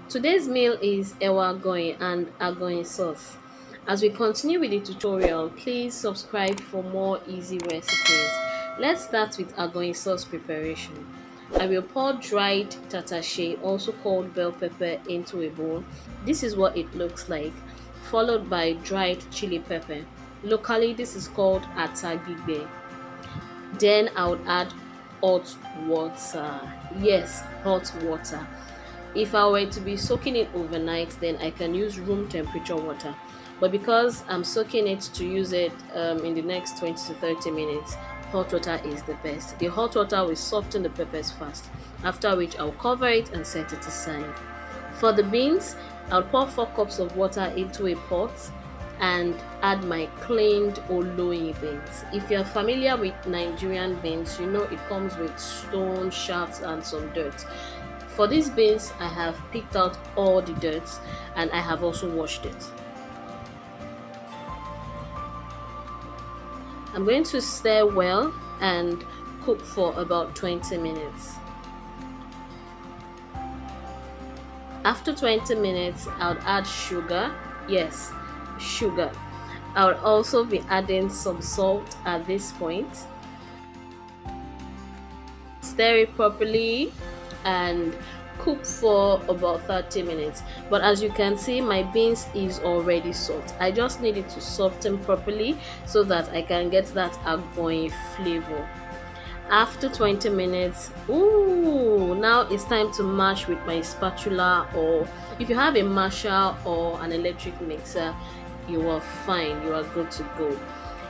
Today's meal is Ewa Agoyin and Agoyin sauce. As we continue with the tutorial, please subscribe for more easy recipes. Let's start with Agoyin sauce preparation. I will pour dried tatashe, also called bell pepper, into a bowl. This is what it looks like, followed by dried chili pepper. Locally, this is called gbigbe. Then I would add hot water. Yes, hot water. If I were to be soaking it overnight, then I can use room temperature water. But because I'm soaking it to use it in the next 20 to 30 minutes, hot water is the best. The hot water will soften the peppers fast, after which I'll cover it and set it aside. For the beans, I'll pour 4 cups of water into a pot and add my cleaned oloyin beans. If you're familiar with Nigerian beans, you know it comes with stone, shafts, and some dirt. For these beans, I have picked out all the dirt and I have also washed it. I'm going to stir well and cook for about 20 minutes. After 20 minutes, I'll add sugar. Yes, sugar. I'll also be adding some salt at this point. Stir it properly and cook for about 30 minutes. But as you can see, my beans is already soft. I just need it to soften properly so that I can get that agoyin flavor. After 20 minutes, now it's time to mash with my spatula, or if you have a masher or an electric mixer, you are fine, you are good to go.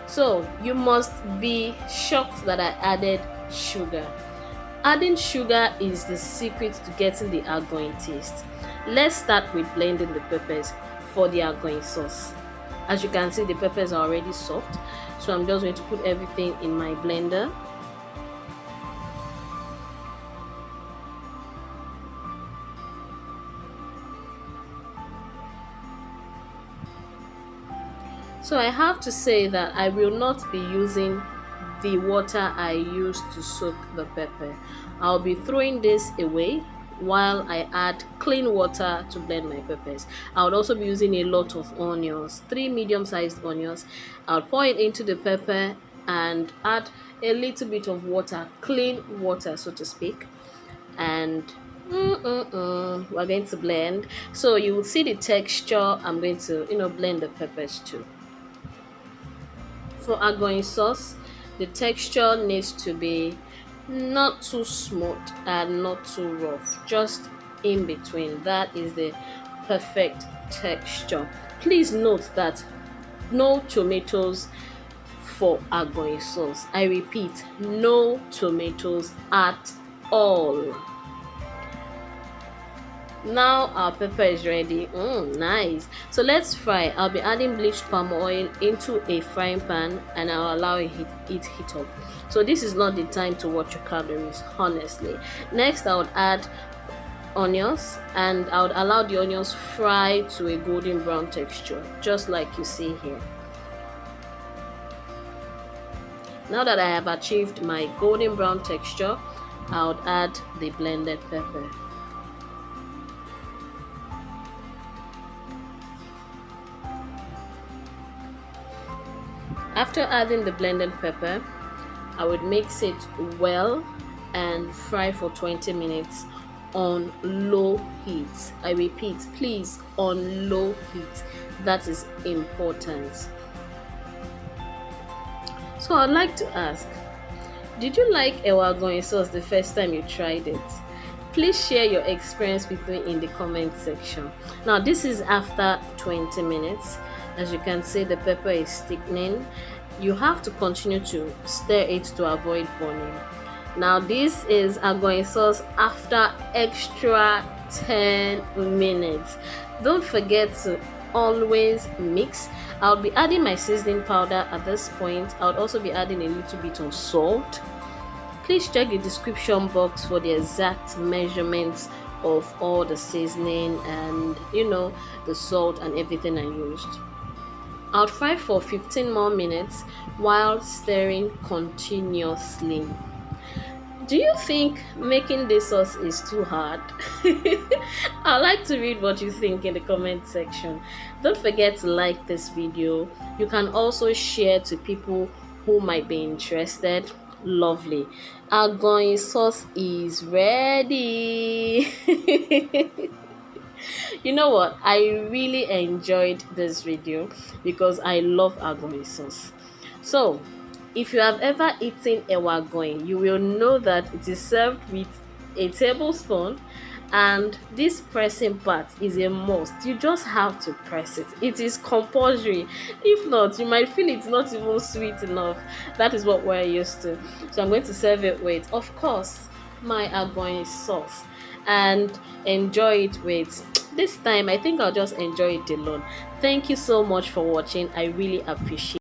So you must be shocked that I added sugar. Adding sugar is the secret to getting the agoyin taste. Let's start with blending the peppers for the agoyin sauce. As you can see, the peppers are already soft, so I'm just going to put everything in my blender. So I have to say that I will not be using the water I used to soak the pepper. I'll be throwing this away while I add clean water to blend my peppers. I would also be using a lot of onions, 3 medium-sized onions. I'll pour it into the pepper and add a little bit of water, clean water so to speak, and we're going to blend. So you will see the texture. I'm going to blend the peppers too. For agoyin sauce, the texture needs to be not too smooth and not too rough, just in between. That is the perfect texture. Please note that no tomatoes for agoyin sauce. I repeat, no tomatoes at all. Now our pepper is ready. Nice. So let's fry. I'll be adding bleached palm oil into a frying pan and I'll allow it heat up. So this is not the time to watch your calories, honestly. Next, I would add onions and I would allow the onions fry to a golden brown texture, just like you see here. Now that I have achieved my golden brown texture, I would add the blended pepper. After adding the blended pepper, I would mix it well and fry for 20 minutes on low heat. I repeat, please, on low heat. That is important. So I'd like to ask, did you like Ewa Agoyin sauce the first time you tried it? Please share your experience with me in the comment section. Now this is after 20 minutes. As you can see, the pepper is thickening. You have to continue to stir it to avoid burning. Now this is agoyin sauce after extra 10 minutes. Don't forget to always mix. I'll be adding my seasoning powder at this point. I'll also be adding a little bit of salt. Please check the description box for the exact measurements of all the seasoning and the salt and everything I used. I'll fry for 15 more minutes while stirring continuously. Do you think making this sauce is too hard? I'd like to read what you think in the comment section. Don't forget to like this video. You can also share to people who might be interested. Lovely. Our going sauce is ready. You know what? I really enjoyed this video because I love agoyin sauce. So, if you have ever eaten Ewa Agoyin, you will know that it is served with a tablespoon, and this pressing part is a must. You just have to press it. It is compulsory. If not, you might feel it's not even sweet enough. That is what we're used to. So I'm going to serve it with, of course, my agoyin sauce and enjoy it with. This time, I think I'll just enjoy it alone. Thank you so much for watching. I really appreciate